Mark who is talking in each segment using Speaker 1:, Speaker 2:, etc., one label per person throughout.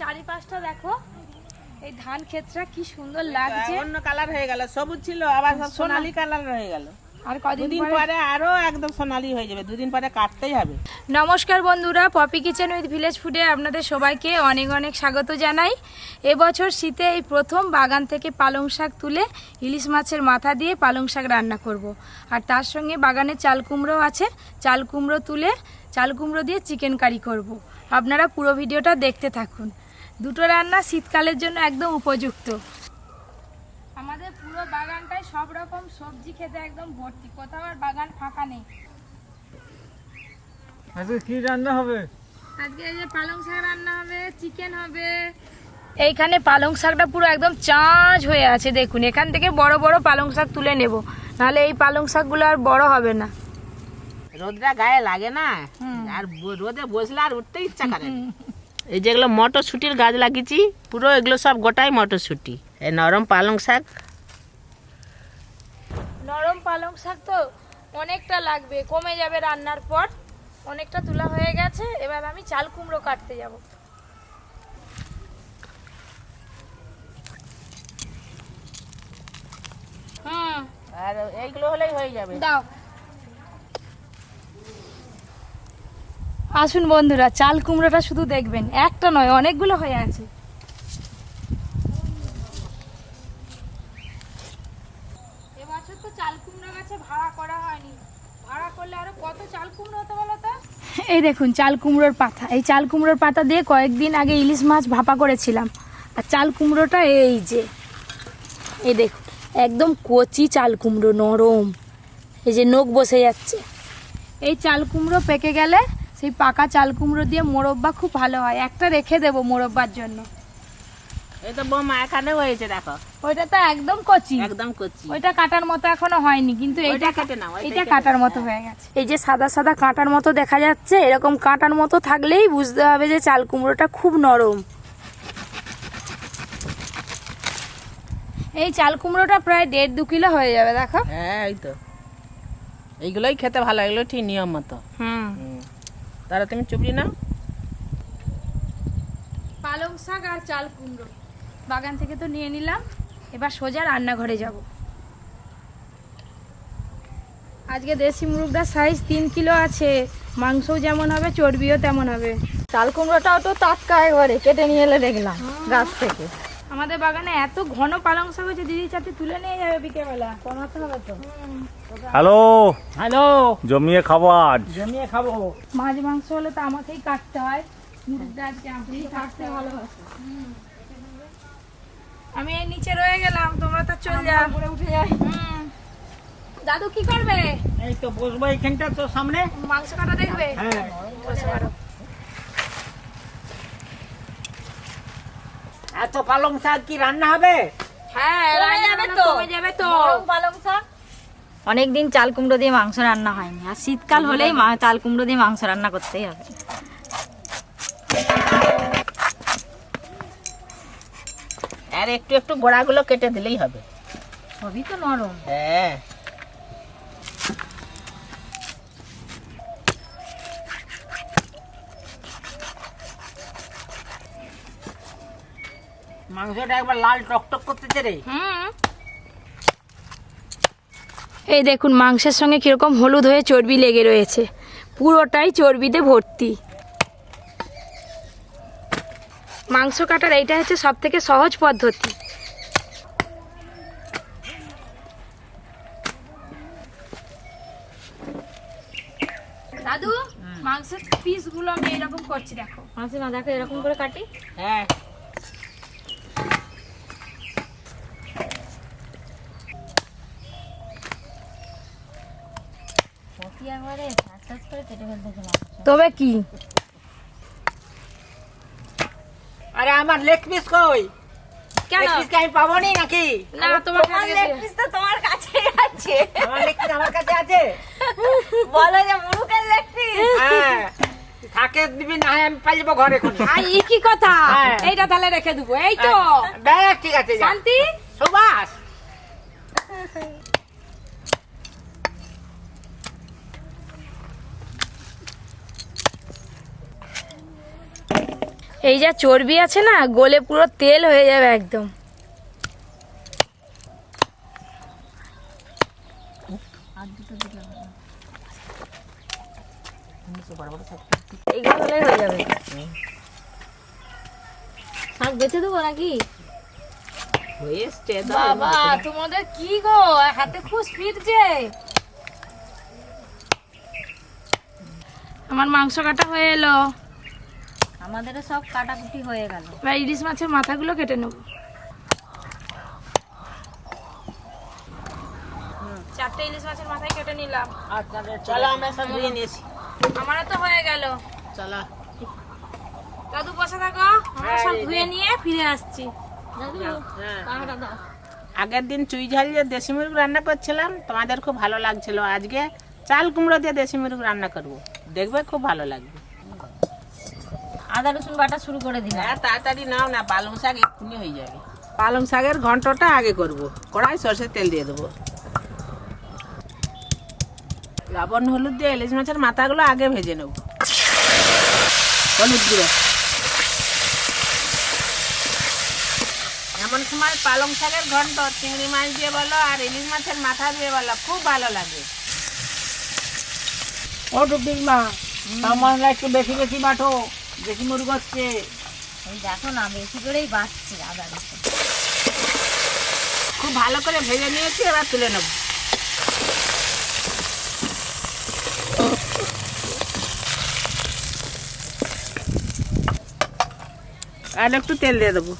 Speaker 1: চারিপাশটা দেখো, এই ধান ক্ষেতটা কি সুন্দর লাগছে।
Speaker 2: অন্য কালার হয়ে গেল, সবুজ ছিল আবার সব সোনালী কালার হয়ে গেল।
Speaker 1: আর কদিন
Speaker 2: পরে আরো একদম সোনালী হয়ে যাবে, দুদিন পরে কাটতেই হবে।
Speaker 1: নমস্কার বন্ধুরা, পপি কিচেন উইথ ভিলেজ ফুডে আপনাদের সবাইকে অনেক অনেক স্বাগত জানাই। এবছর শীতে এই প্রথম বাগান থেকে পালং শাক তুলে ইলিশ মাছের মাথা দিয়ে পালং শাক রান্না করব। আর তার সঙ্গে বাগানে চাল কুমড়ো আছে, চাল কুমড়ো তুলে চাল কুমড়ো দিয়ে চিকেন কারি করব। আপনারা পুরো ভিডিওটা দেখতে থাকুন। দুটো রান্না শীতকালের জন্য একদম উপযুক্ত। আমাদের পুরো বাগানটায় সব রকম সবজি খেতে একদম ভর্তি, কোথাও আর বাগান ফাঁকা নেই।
Speaker 3: আজকে কি রান্না হবে?
Speaker 1: আজকে এই যে পালং শাক রান্না হবে, চিকেন হবে। এইখানে পালং শাকটা পুরো একদম চাঁচ হয়ে আছে, দেখুন। এখান থেকে বড় বড় পালং শাক তুলে নেব, নাহলে এই পালং শাকগুলো আর বড় হবে না।
Speaker 2: রোদটা গায়ে লাগে না, আর রোদে বসলে আর উঠতে ইচ্ছা করে না। এই যেগুলো মটরশুটির গাছ লাগিয়েছি, পুরো এগুলো সব গোটাই মটরশুটি। এই নরম পালং শাক,
Speaker 1: নরম পালং শাক তো অনেকটা লাগবে, কমে যাবে রান্নার পর। অনেকটা তোলা হয়ে গেছে, এবার আমি চাল কুমড়ো কাটতে যাব।
Speaker 2: আর এইগুলো হলেই হয়ে যাবে।
Speaker 1: দাও, আসুন বন্ধুরা, চাল কুমড়োটা শুধু দেখবেন, একটা নয় অনেকগুলো হয়ে আছে। এবছর তো চাল কুমড়ো গাছে ভাড়া করা হয়নি, ভাড়া করলে আরো কত চাল কুমড়ো হতো বলো তো। এই দেখুন চাল কুমড়োর পাতা, এই চাল কুমড়োর পাতা দিয়ে কয়েকদিন আগে ইলিশ মাছ ভাপা করেছিলাম। আর চাল কুমড়োটা এই যে, এই দেখুন একদম কচি চাল কুমড়ো, নরম, এই যে নখ বসে যাচ্ছে। এই চাল কুমড়ো পেকে গেলে সেই পাকা চাল কুমড়ো দিয়ে মোরব্বা খুব ভালো হয়, একটা রেখে দেবো মোরব্বার জন্য।
Speaker 2: এই তো বৌমা এখানেও হয়েছে, দেখো।
Speaker 1: ওইটা তো একদম কচি,
Speaker 2: একদম কচি।
Speaker 1: ওইটা কাটার মতো এখনো হয়নি, কিন্তু এইটা
Speaker 2: কেটে নাও,
Speaker 1: এইটা কাটার মতো হয়ে গেছে। এই যে সাদা সাদা কাঁটার মতো দেখা যাচ্ছে, এরকম কাঁটার মতো থাকলেই বুঝতে হবে যে চাল কুমড়োটা খুব নরম। এই চাল কুমড়োটা প্রায় 1.5-2 কিলো হয়ে যাবে, দেখো।
Speaker 2: হ্যাঁ, এই তো এইগুলোই খেতে ভালো, এগুলো ঠিক নিয়ম মতো। তাহলে তুমি চুপড়ি নাও।
Speaker 1: পালং শাক আর চাল কুমড়ো বাগান থেকে তো নিয়ে নিলাম, এবার সোজা রান্নাঘরে যাব। আজকে দেশি মুরগটার সাইজ 3 কিলো আছে, মাংসও যেমন হবে চর্বিও তেমন হবে।
Speaker 4: চাল কুমড়োটাও তো টাটকা একবারে কেটে নিয়ে এলে দেখলাম গাছ থেকে।
Speaker 1: আমাদের বাগানে এত ঘন পালং শাক হয়েছে, দিদি চাতে তুলে নিয়ে যাবে বিকেলবেলা, কমাতে হবে তো।
Speaker 3: হ্যালো
Speaker 2: হ্যালো,
Speaker 3: জমিয়ে খাবো আজ।
Speaker 2: জমিয়ে খাবো।
Speaker 1: মাছ মাংস হলে তো আমাকেই কাটতে হয়, মুরগিটা আজকে আপনিই কাটতে ভালোবাসে। আমি এই নিচে রয়ে গেলাম, তোমরা তো চলে যাও, উপরে উঠে যাই। দাদু কি করবে?
Speaker 2: এই তো বসবো এইখানটা, তো সামনে
Speaker 1: মাংস কাটা দেখবে।
Speaker 2: হ্যাঁ,
Speaker 1: বসে পারো।
Speaker 2: এত পালং শাক কি রান্না হবে?
Speaker 1: হ্যাঁ, রান্না
Speaker 4: যাবে
Speaker 1: বান্না
Speaker 4: তো।
Speaker 1: কমে যাবে তো।
Speaker 4: পালং শাক অনেকদিন চাল কুমড়ো দিয়ে মাংস রান্না হয়নি, আর শীতকাল হলেই চাল কুমড়ো দিয়ে মাংস রান্না করতেই হবে।
Speaker 2: আর একটু একটু গোড়াগুলো কেটে দিলেই হবে,
Speaker 4: সবই তো নরম।
Speaker 2: হ্যাঁ। মাংসটা একবার লাল টকটক করতেছে রে।
Speaker 1: এই দেখুন মাংসের সঙ্গে কিরকম হলুদ হয়ে চর্বি লেগে রয়েছে, পুরোটাই চর্বিতে ভর্তি। মাংস কাটার এইটা হচ্ছে সব থেকে সহজ পদ্ধতি। দাদু, মাংসের পিসগুলো আমি এরকম করছি, দেখো।
Speaker 4: মাসিমা দেখো এরকম করে কাটি।
Speaker 2: হ্যাঁ,
Speaker 4: একবারে করে কেটে ফেলতেছে।
Speaker 1: তবে কি,
Speaker 2: আরে আমার লেগ পিস কই?
Speaker 1: কেন?
Speaker 2: লেগ পিস কি আমি পাবো নি নাকি?
Speaker 1: না, তোমার
Speaker 4: লেগ পিস তো তোমার কাছেই আছে।
Speaker 2: আমার লেগ পিস আমার কাছে আছে।
Speaker 4: বলো যে মুরুকের লেগ পিস।
Speaker 2: হ্যাঁ, থাকে দিবি, না হয় আমি পালিয়ে ঘরে কোন।
Speaker 1: এই কি কথা?
Speaker 2: হ্যাঁ।
Speaker 1: এইটা তাহলে রেখে দেবো, এই তো।
Speaker 2: বেশ, ঠিক আছে, যা।
Speaker 1: শান্তি,
Speaker 2: সুবাস।
Speaker 1: এই যা চর্বি আছে না, গলে পুরো তেল হয়ে যাবে একদম।
Speaker 4: এইগুলো হলেই হয়ে যাবে। শাক বেছে দেবো নাকি?
Speaker 2: হয়ে এসছে
Speaker 1: বাবা তোমাদের কি গো, হাতে খুব স্পিড যে। আমার মাংস কাটা হয়ে এলো,
Speaker 4: আমাদেরও সব কাটাকুটি হয়ে গেল।
Speaker 1: এবার ইলিশ মাছের মাথাগুলো কেটে নেব। 4টে ইলিশ মাছের মাথায় কেটে নিলাম।
Speaker 2: চলো আমরা সব ধুয়ে নিয়েছি।
Speaker 1: আমারও তো হয়ে গেল।
Speaker 2: চলো
Speaker 1: দাদু বসে থাকো, আমরা সব ধুয়ে নিয়ে ফিরে আসছি।
Speaker 4: দাদু কাঁটা দাও।
Speaker 2: আগের দিন চুই ঝাল দিয়ে দেশি মুরগ রান্না করছিলাম, তোমাদের খুব ভালো লাগছিল। আজকে চাল কুমড়ো দিয়ে দেশি মুরগ রান্না করব, দেখবে খুব ভালো লাগবে।
Speaker 4: আদা রসুন বাটা শুরু করে দিলাম।
Speaker 2: হ্যাঁ তাড়াতাড়ি নাও না, পালং শাক এক্ষুনি হয়ে যাবে। পালং শাকের ঘন্টটা আগে করব। কড়াই সরষের তেল দিয়ে দেবো। লবণ হলুদ দিয়ে ইলিশ মাছের মাথাগুলো আগে ভেজে নেব। হলুদ গুঁড়ো। এমন সময় পালং শাকের ঘন্ট চিংড়ি মাছ দিয়ে বলো আর ইলিশ মাছের মাথা দিয়ে বলো, খুব ভালো লাগে।
Speaker 3: ও টুকটিক মা, সামানটা একটু বেশি বেশি বাটো, বেশি মুরগ হচ্ছে।
Speaker 4: এই দেখো না, বেশি করেই বাড়ছি আদা রসুন।
Speaker 2: খুব ভালো করে ভেজে নিয়েছি, এবার তুলে নেব। আর একটু তেল দিয়ে দেবো।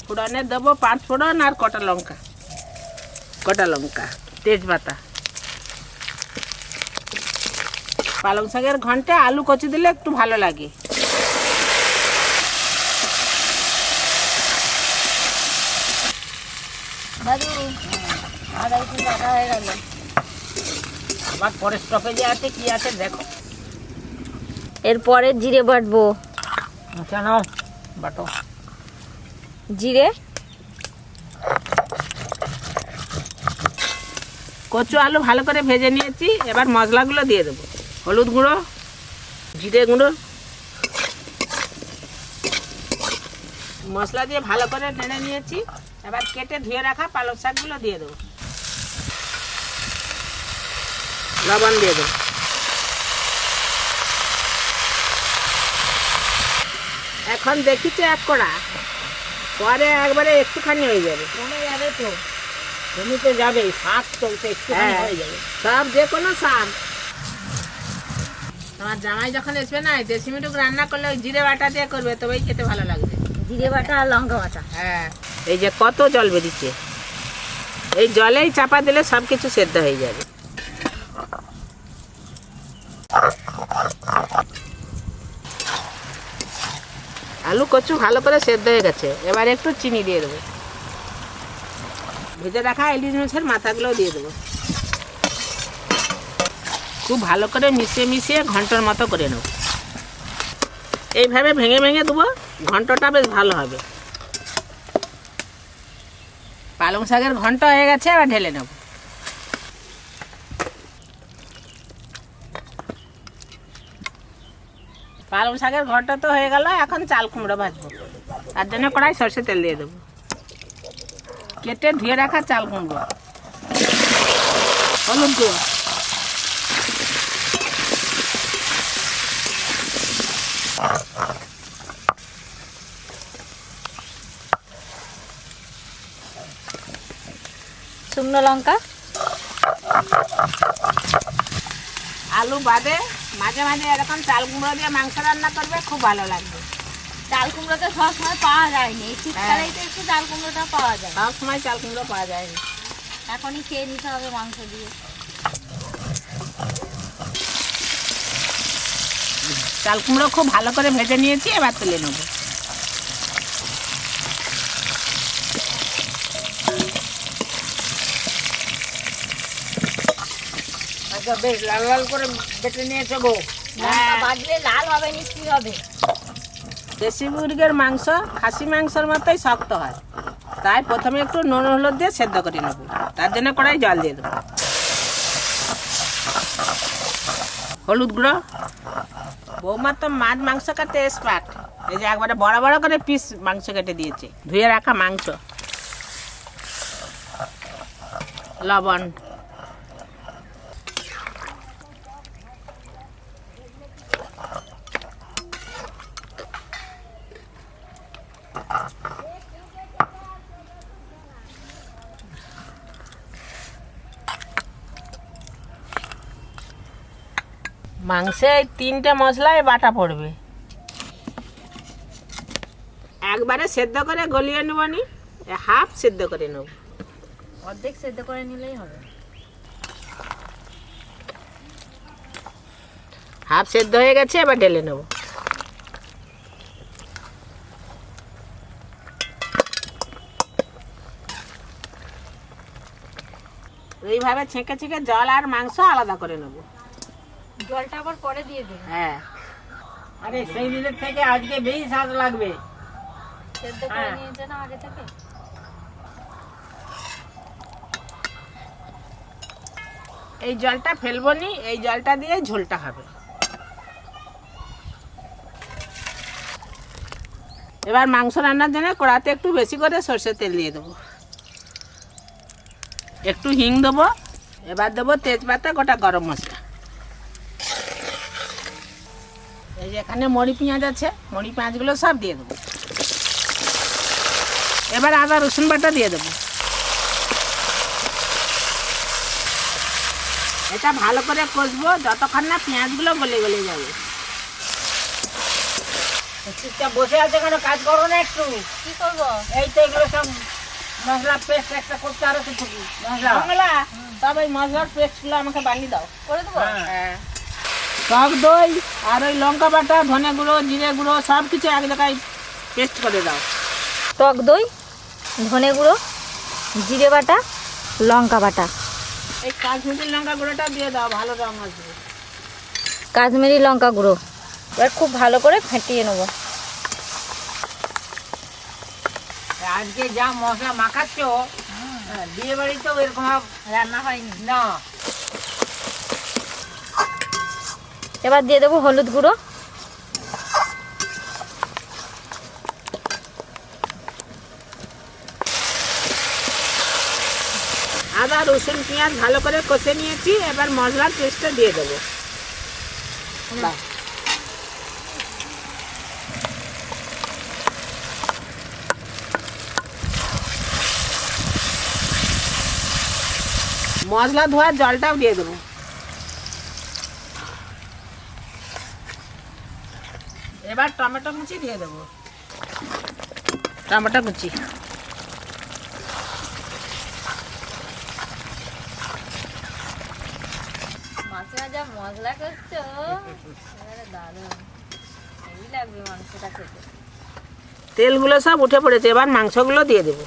Speaker 2: ফোড়নে দেবো 5 ফোড়ন আর কটা লঙ্কা, তেজপাতা। পালং শাকের ঘন্টে আলু কচি দিলে একটু ভালো লাগে।
Speaker 4: দাদু আদা রসুন বাটা হয়ে গেল।
Speaker 2: আবার পরে স্টপেজে আছে কি আছে দেখো।
Speaker 4: এরপরে জিরে বাটবো।
Speaker 3: আচ্ছা নাও বাটো।
Speaker 4: জিরে,
Speaker 2: কচু আলু ভালো করে ভেজে নিয়েছি, এবার মশলাগুলো দিয়ে দেবো। হলুদ গুঁড়ো, জিরে গুঁড়ো, মশলা দিয়ে ভালো করে নেড়ে নিয়েছি। এবার কেটে ধুয়ে রাখা পালং শাকগুলো দিয়ে দেবো। লবণ দিয়ে দেবো। এখন দেখিছে 1 কড়া, পরে একবারে একটুখানি হয়ে যাবে।
Speaker 4: কমে যাবে তো।
Speaker 3: জমিতে যাবে, শাক চলছে, একটুখানি
Speaker 2: হ্যাঁ,
Speaker 3: হয়ে যাবে।
Speaker 2: সব যে কোনো শাক। তোমার জামাই যখন আসবে না, দেশি মুরগ রান্না করলে ওই জিরে বাটা দিয়ে করবে, তবেই খেতে ভালো লাগবে।
Speaker 4: জিরে বাটা আর লঙ্কা বাটা।
Speaker 2: হ্যাঁ, এই যে কত জল বেরিয়েছে, এই জলেই চাপা দিলে সব কিছু সেদ্ধ হয়ে যাবে। আলু কচু ভালো করে সেদ্ধ হয়ে গেছে, এবার একটু চিনি দিয়ে দেবো। ভেজে রাখা ইলিশ মাছের মাথাগুলো দিয়ে দেবো। খুব ভালো করে মিশিয়ে ঘন্টার মতো করে নেব। এইভাবে ভেঙে ভেঙে দেবো, ঘন্টটা বেশ ভালো হবে। পালং শাকের ঘন্ট হয়ে গেছে, এবার ঢেলে নেব। পালং শাকের ঘন্ট তো হয়ে গেল, এখন চাল কুমড়ো ভাজবো। তার জন্য কড়াই সরষের তেল দিয়ে দেবো। কেটে ধুয়ে রাখা চাল কুমড়ো, হলুদ গুঁড়ো,
Speaker 4: শুকনো লঙ্কা,
Speaker 2: আলু বাদে মাঝে মাঝে এরকম চাল কুমড়ো দিয়ে মাংস রান্না করবে, খুব ভালো লাগবে।
Speaker 4: চাল কুমড়োটা সবসময় পাওয়া যায়নি, এই শীতকালেই তো একটু চাল কুমড়োটা পাওয়া যায়।
Speaker 2: সব সময় চাল কুমড়ো পাওয়া যায়নি।
Speaker 4: এখনই খেয়ে নিতে হবে মাংস দিয়ে।
Speaker 2: চাল কুমড়ো খুব ভালো করে ভেজে নিয়েছি, এবার তুলে নেব।
Speaker 3: আচ্ছা বেশ লাল লাল করে বেটে নিয়েছো গো।
Speaker 4: লঙ্কা বাজলে লাল হবে, মিষ্টি হবে।
Speaker 2: দেশি মুরগির মাংস খাসি মাংসের মতোই শক্ত হয়, তাই প্রথমে একটু নুন হলুদ দিয়ে সেদ্ধ করে নেব। তার জন্য কড়াই জল দিয়ে দেবো। হলুদ গুঁড়ো, বৌমা তো মাছ মাংস কাটতে এক্সপার্ট, এই যে একবারে বড় বড় করে পিস মাংস কেটে দিয়েছে, ধুয়ে রাখা মাংস, লবণ, মাংসে এই 3টে মশলায় বাটা পড়বে। একবারে সেদ্ধ করে গলিয়ে নেব নি, হাফ সেদ্ধ করে নেব।
Speaker 4: অর্ধেক সেদ্ধ করে নিলেই হবে।
Speaker 2: হাফ সেদ্ধ হয়ে গেছে, এবার ঢেলে নেব। এইভাবে ছেঁকে ছেঁকে জল আর মাংস আলাদা করে নেব।
Speaker 4: জলটা আবার পরে দিয়ে দেব।
Speaker 2: হ্যাঁ,
Speaker 3: আরে সেই দিনের থেকে আজকে বেশি স্বাদ লাগবে।
Speaker 4: সেদ্ধ করে নিয়েছে না আগে থেকে।
Speaker 2: এই জলটা ফেলবো নি, এই জলটা দিয়ে ঝোলটা হবে। এবার মাংস রান্নার জন্য কড়াতে একটু বেশি করে সরষের তেল দিয়ে দেবো, একটু হিং দেবো, এবার দেবো তেজপাতা, গোটা গরম মশলা। এই যে এখানে মরি পেঁয়াজ আছে, মরি পেঁয়াজগুলো সব দিয়ে দেবো। এবার আদা রসুন বাটা দিয়ে দেবো। এটা ভালো করে কষবো যতক্ষণ না পেঁয়াজগুলো গলে গলে যাবে।
Speaker 3: চুপচাপ বসে আছে কেন, কাজ করো না একটু?
Speaker 4: কি করবো?
Speaker 3: এই তো এগুলো সব মশলা পেস্ট একটা করতে, আরো কিছু মশলা
Speaker 2: বাংলা সব এই মশলার পেস্টগুলো আমাকে বানিয়ে দাও।
Speaker 4: করে দেবো।
Speaker 2: হ্যাঁ, টক দই আর ওই লঙ্কা বাটা, ধনে গুঁড়ো, জিরে গুঁড়ো সব কিছু এক জায়গায় পেস্ট করে দাও।
Speaker 4: টক দই, ধনে গুঁড়ো, জিরে বাটা, লঙ্কা বাটা,
Speaker 2: এই কাশ্মীরি লঙ্কা গুঁড়োটা দিয়ে দাও, ভালো রং আসবে।
Speaker 4: কাশ্মীরি লঙ্কা গুঁড়ো। এবার খুব ভালো করে ফেটিয়ে নেবো।
Speaker 3: আজকে যা মশলা মাখাচ্ছ, বিয়ে বাড়িতেও এরকম
Speaker 4: রান্না হয়নি।
Speaker 3: না।
Speaker 4: এবার দিয়ে দেবো হলুদ গুঁড়ো,
Speaker 2: আদা রসুন পেঁয়াজ ভালো করে কষে নিয়েছি, এবার মশলার পেস্টটা দিয়ে দেবো। বাহ। মশলা ধোয়ার জলটাও দিয়ে দেবো। এবার টমেটো কুচি দিয়ে দেবো, টমেটো কুচি।
Speaker 4: মাছরা যা মশলা করছো, দারুণ হেভি লাগবে মাংসটা খেতে।
Speaker 2: তেলগুলো সব উঠে পড়েছে, এবার মাংসগুলো দিয়ে দেবো।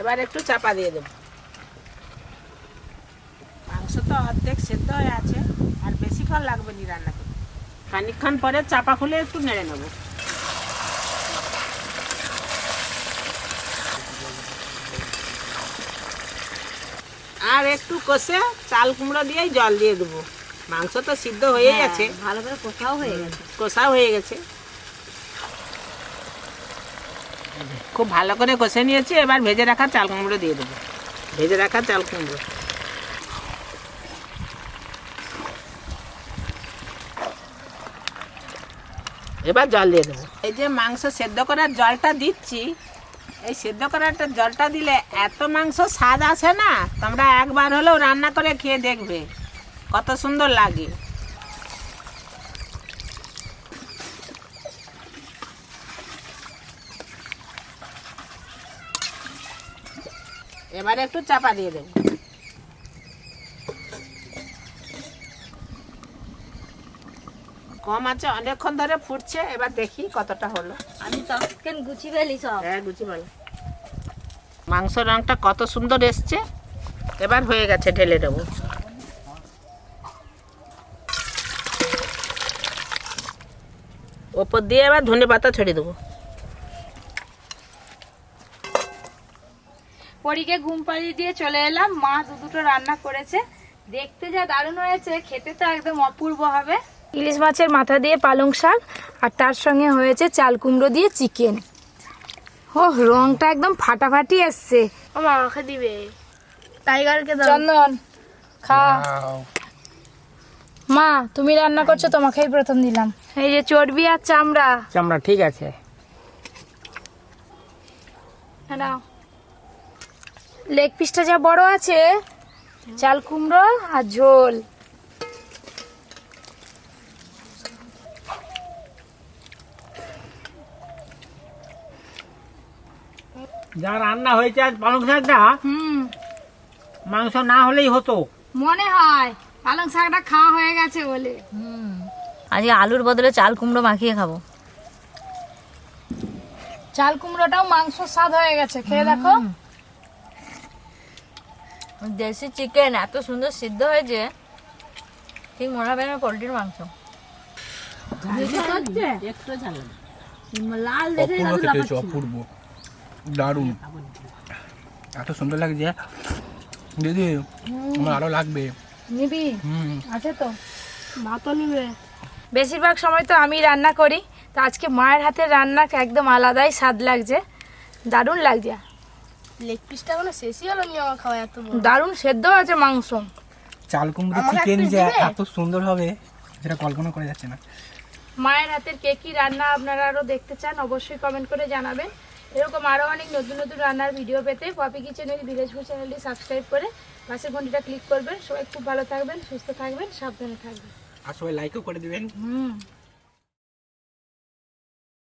Speaker 2: এবার একটু চাপা দিয়ে দেবো। মাংস তো অর্ধেক সেদ্ধ হয়ে আছে, আর বেশিক্ষণ লাগবে নি রান্না করতে। খানিকক্ষণ পরে চাপা খুলে একটু নেড়ে নেবো। আর একটু কষে চাল কুমড়ো দিয়েই জল দিয়ে দেবো। মাংস তো সিদ্ধ হয়ে গেছে,
Speaker 4: ভালো করে কোথাও হয়ে গেছে।
Speaker 2: কষা হয়ে গেছে, খুব ভালো করে কষে নিয়েছি। এবার ভেজে রাখা চাল কুমড়ো দিয়ে দেবো, ভেজে রাখা চাল কুমড়ো। এবার জল দিয়ে দেবো। এই যে মাংস সেদ্ধ করার জলটা দিচ্ছি, এই সেদ্ধ করার জলটা দিলে এত মাংস স্বাদ আসে না, তোমরা একবার হলেও রান্না করে খেয়ে দেখবে কত সুন্দর লাগে। এবারে একটু চাপা দিয়ে দেবো। কম আছে, অনেকক্ষণ ধরে ফুটছে, এবার দেখি কতটা হলো।
Speaker 4: আমি চিকেন গুছি ফেলি সব।
Speaker 2: হ্যাঁ, গুছি ভালো। মাংস রংটা কত সুন্দর এসছে, এবার হয়ে গেছে, ঢেলে দেবো। ওপর দিয়ে এবার ধনে পাতা ছড়িয়ে দেবো।
Speaker 1: পরীকে ঘুম পাড়িয়ে দিয়ে চলে এলাম। মা দুটো রান্না করেছে, দেখতে যা দারুণ হয়েছে, খেতে তো একদম অপূর্ব হবে। ইলিশ মাছের মাথা দিয়ে পালং শাক, আর তার সঙ্গে হয়েছে চাল কুমড়ো দিয়ে চিকেন। ও রংটা একদম ফাটাফাটি এসছে।
Speaker 5: আমাকে দিবে, টাইগারকে দাও।
Speaker 1: চন্দন খা। মা তুমি রান্না করছো, তোমাকেই প্রথম দিলাম। এই যে চর্বি আর চামড়া।
Speaker 3: চামড়া ঠিক আছে।
Speaker 1: নাও। লেগ পিসটা যা বড় আছে, চাল কুমড়ো আর ঝোল।
Speaker 3: যা রান্না হয়েছে আজ পালং শাকটা, মাংস না হলেই হতো।
Speaker 1: মনে হয় পালং শাকটা খাওয়া হয়ে গেছে বলে।
Speaker 4: আজকে আলুর বদলে চাল কুমড়ো মাখিয়ে খাবো।
Speaker 1: চাল কুমড়োটাও মাংস স্বাদ হয়ে গেছে, খেয়ে দেখো।
Speaker 4: দেশি চিকেন এত সুন্দর সিদ্ধ হয়েছে, ঠিক মনে হবে না পোলট্রির মাংস।
Speaker 2: একটু ঝাল না।
Speaker 5: লাল দেখে
Speaker 6: অপূর্ব খেতে হয়েছে, অপূর্ব, দারুণ, এত সুন্দর লাগছে দিদি। আমার আরো লাগবে।
Speaker 1: নিবি?
Speaker 6: হুম।
Speaker 1: আছে তো।
Speaker 5: ভাতও নিবে।
Speaker 1: বেশিরভাগ সময় তো আমি রান্না করি, তো আজকে মায়ের হাতের রান্না একদম আলাদাই স্বাদ লাগছে, দারুণ লাগছে।
Speaker 5: লেগ পিসটা এখনো শেষই হলো নি আমার খাওয়া, এত বড়।
Speaker 1: দারুণ সেদ্ধ আছে মাংস।
Speaker 6: চাল কুমড়ো
Speaker 5: আমাকে
Speaker 6: চিকেন
Speaker 5: একটু
Speaker 6: যে
Speaker 5: দিবে?
Speaker 6: এত সুন্দর হবে যেটা কল্পনা করা যাচ্ছে না।
Speaker 1: মায়ের হাতের কে কি রান্না আপনারা আরও দেখতে চান অবশ্যই কমেন্ট করে জানাবেন। এরকম আরও অনেক নতুন নতুন রান্নার ভিডিও পেতে Poppy kitchen with village food চ্যানেলটি সাবস্ক্রাইব করে পাশের ঘন্টিটা ক্লিক করবেন। সবাই খুব ভালো থাকবেন, সুস্থ থাকবেন, সাবধানে থাকবেন।
Speaker 6: আর সবাই লাইকও করে দিবেন।